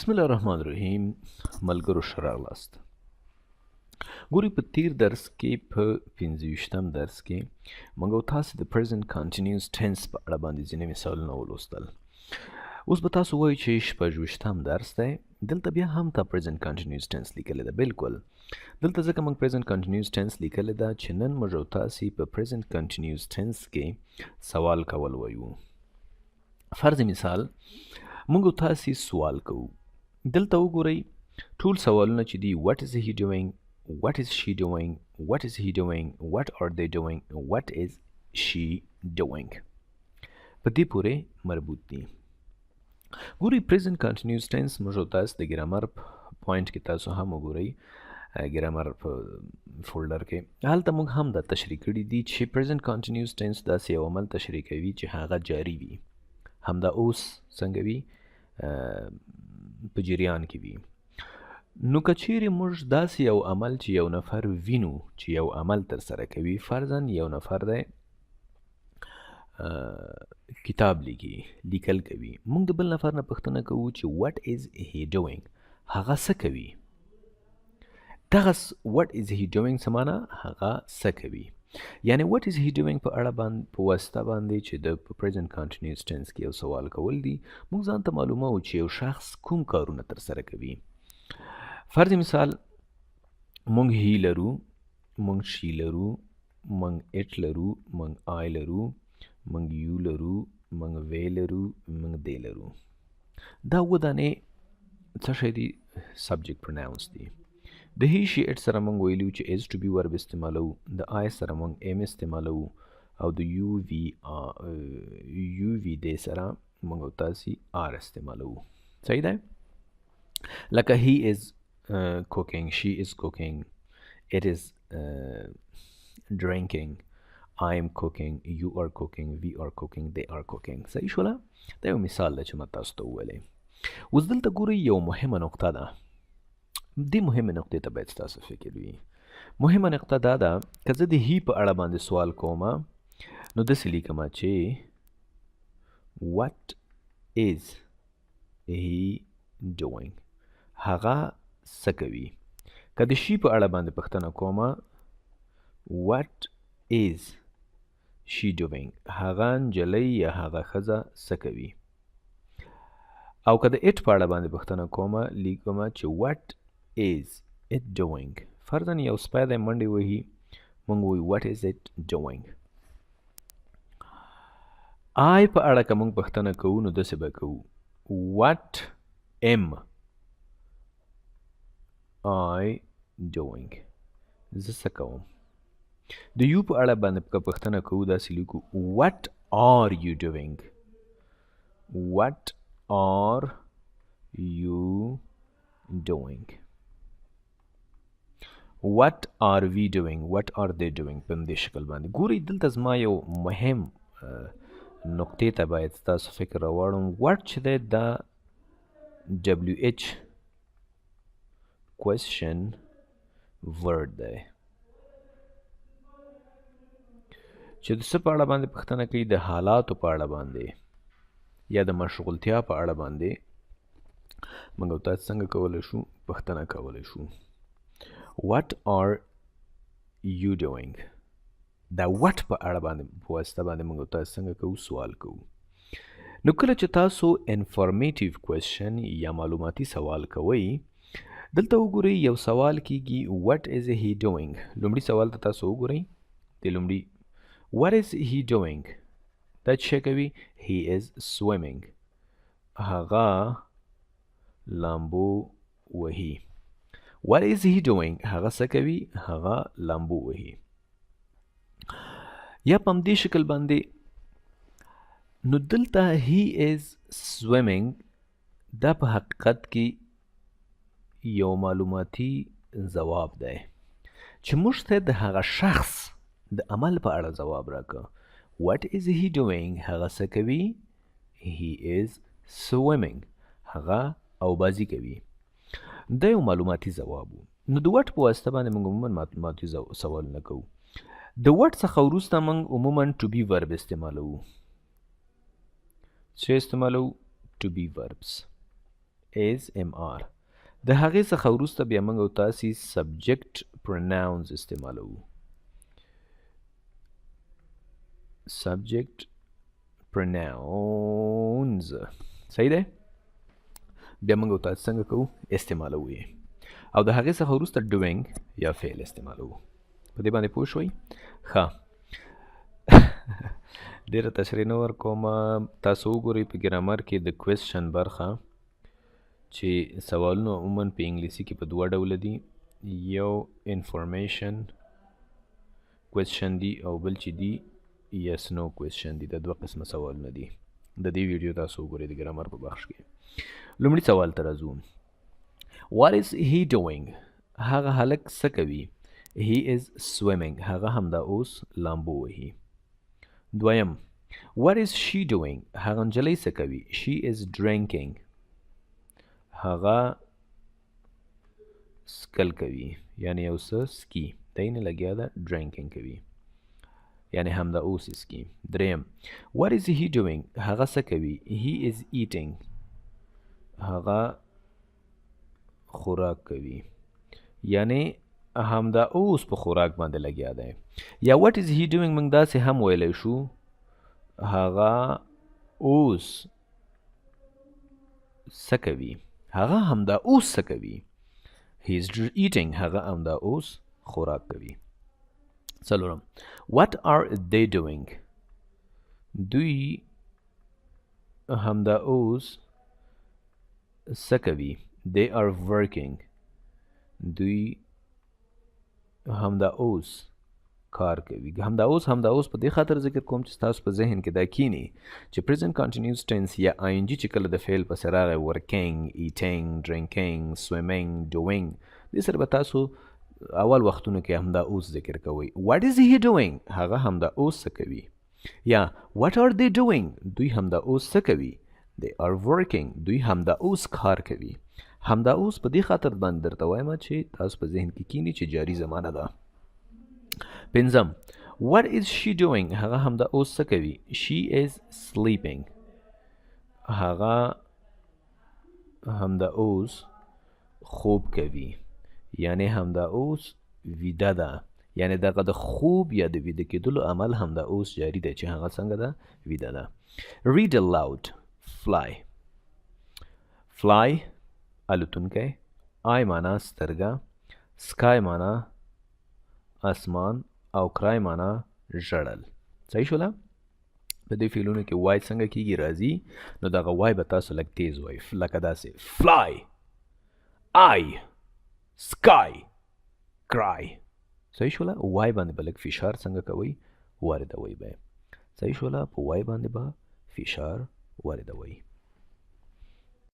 بسم الله الرحمن الرحیم. ملګرو ښه راغلاست. ګورئ په تیر درس کې په 25م درس کې موږ او تاسو د پرزنت کنټینیوس ټنس په اړه باندې ځینې مثالونه ولوستل. اوس به تاسو وایئ چې 26م درس دی، دلته بیا هم تا پرزنت کنټینیوس ټنس لیکلی ده. بلکل دلته ځکه موږ پرزنت کنټینیوس ټنس لیکلی ده چې نن موږ او تاسې په پرزنت کنټینیوس ټنس کې سوال کول وایو. فرض مثال موږ او تاسې سوال کوو. دلته وګورئ ټول سوالونه چې دي what is he doing, what is she doing, what is he doing, what are they doing, what is she doing په دې پورې مربوط دي. ګورئ present continuous tense موږ او تاسو د ګرامر پوینټ کې تاسو هم وګورئ ګرامر په فولډر کې هلته موږ هم دا تشریح کړي دي چې present continuous tense داسې یو عمل تشریح کوي چې هغه جاري وي، همدا اوس څنګه وي په جریان کې وي. نو که چیرې موږ داسې یو عمل چې یو نفر وینو چې یو عمل ترسره کوي، فرضاً یو نفر دی کتاب لیکل کوي، موږ د بل نفر نه پوښتنه کوو چې what is he doing، هغه څه کوي. دغه what is he doing څه معنا، هغه څه کوي. یعنی what is he doing په اړه باندې په واسطه باندې چې د present continuous tense کې یو سوال کول دي، موږ ځان ته معلومه و چې یو شخص کوم کارونه ترسره کوي. فرض مثال موږ هی لرو، موږ شي لرو، موږ اټ لرو، موږ آی لرو، موږ یو لرو، موږ وی لرو، موږ دی لرو. دا اووه دانې څه شی دي، سبجیکټ پروناونس دي. د هی شي اټ سره موږ ویلو چې ایز ټو بي ورب استعمالو، د آی سره موږ ایم استعمالو، او د یو وی دی سره موږ او تاسې آر استعمالو. صحیح ده؟ لکه هی از cooking, she is cooking, it is drinking, I am cooking, you are cooking, we are cooking, they are cooking. صحیح شوله؟ دا یو مثال ده چې ما تاسو ته وویلی. اوس دلته ګورئ یو مهمه نقطه ده، دې مهمه نقطې ته باید ستاسو فکر وي. مهمه نقطه دا ده که زه د هی په اړه باندې سوال کوم نو داسې لیکم چې what is he doing، هغه څه کوي. که د شي په اړه باندې پوښتنه کوم what is she doing، هغه نجلۍ یا هغه ښځه څه کوي. او که د اټ په اړه باندې پوښتنه کوم لیکم چې what is it doing. فرضاً یو سپی دی منډې وهي، موږ وایو what is it doing. آی په اړه که موږ پوښتنه کوو نو داسې به کوو what am I doing، زه څه کوم. د یو په اړه باندې که پوښتنه کوو داسې لیکو what are you doing، what are you doing، what are we doing، what are they doing. په همدې شکل باندې ګورئ دلته زما یو مهم نقطې ته باید ستاسو فکر راواړم. what چې دی دا WH question word دی چې د څه په اړه باندې پوښتنه کوي، د حالاتو په اړه باندې یا د مشغولتیا په اړه باندې موږ او تاسو څنګه کولی شو، پوښتنه کولی شو. what are you doing، دا what په اړه باندې په واسطه باندې موږ او تاسو څنګه کوو، سوال کوو. نو کله چې تاسو انفارمیټیو کوېسچن یا معلوماتي سوال کوئ، دلته وګورئ یو سوال کیږي what is he doing. لومړي سوال ته تاسو وګورئ، د لومړي what is he doing دا څه کوي، he is swimming، هغه لامبو وهي. what is he doing، هغه څه کوي، هغه لامبو وهي. یا په همدې شکل باندې نو دلته he is swimming دا په حقیقت کې یو معلوماتي ځواب دی چې موږ ته د هغه شخص د عمل په اړه ځواب راکړه. what is he doing، هغه څه کوي، he is swimming، هغه اوبازي کوي. دا یو معلوماتي ځواب و. نو د وټ په واسطه باندې موږ عموما معلوماتي سوالونه کوو. د وټ څخه وروسته موږ عموما to be verb استعمالوو. څه استعمالوو؟ to be verbs. is MR. د هغې څخه وروسته بیا موږ او تاسې subject pronouns استعمالوو. subject pronouns صحیح دی؟ بیا موږ او تاسې څنګه کوو؟ استعمالوو یې. او د هغې څخه وروسته doing یا فعل استعمالوو. په دې باندې پوه شوئ؟ ښه. ډېره تشریح نه ورکوم. تاسو وګورئ په ګرامر کې د کوېسچن برخه چې سوالونه عموماً په انګلیسي کې په دوه ډوله دي. یو انفارمیشن کوېسچن دي او بل چې دي یس نو کوېسچن دي. دا دوه قسمه سوالونه دي. د دې ویډیو تاسو وګورئ د ګرامر په بخش کې. لومړي سوال ته راځو. What is he doing? هغه هلک څه کوي؟ He is swimming. هغه همدا اوس لامبو وهي. دویم. What is she doing? هغه نجلۍ څه کوي؟ She is drinking. هغه سکل کوي یعنی یو څه سکي. دی نه لګیا ده ډرینکینګ کوي یعنی همدا اوس سکي. دریم. What is he doing? هغه څه کوي؟ He is eating. هغه خوراک کوي یعنی همدا اوس په خوراک باندې لګیا دی. یا what is he doing موږ داسې هم ویلی شو هغه اوس څه کوي؟ هغه همدا اوس څه کوي؟ he is eating. هغه همدا اوس خوراک کوي. څلورم. what are they doing? دوی همدا اوس څه کوي؟ they are working. دوی همدا اوس کار کوي. همدا اوس په دې خاطر ذکر کوم چې تاسو په ذهن کې دا کینی چې present continuous tense یا ING چې کله د فعل پسې راغی working, eating, drinking, swimming, doing دې سره به تاسو اول وختونو کې همدا اوس ذکر کوئ. what is he doing? هغه همدا اوس څه کوي؟ یا what are they doing? دوی همدا اوس څه کوي؟ they are working. دوی همدا اوس کار کوي. همدا اوس په دې خاطر باندې درته وایم چې تاسو په ذهن کې کینی چې جاری زمانه ده. پنځم. what is she doing? هغه همدا اوس څه کوي؟ she is sleeping. هغه همدا اوس خوب کوي یعنی همدا اوس ویده ده یعنی دغه د خوب یا د ویده کېدلو عمل همدا اوس جاری دی چې هغه څنګه ده؟ ویده ده. read aloud. fly. fly الوتونکی. I معنا سترګه. sky معنا اسمان او cry معنا ژړل. صحیح شوله؟ په دې فعلونو کې وای څنګه کیږي راځي نو دغه وای به تاسو لږ تیز وای لکه داسې fly, I, sky, cry. صحیح شوله؟ وای باندې به لږ فشار څنګه کوئ؟ واردوئ به. صحیح شوله؟ په وای باندې به فشار واردوئ.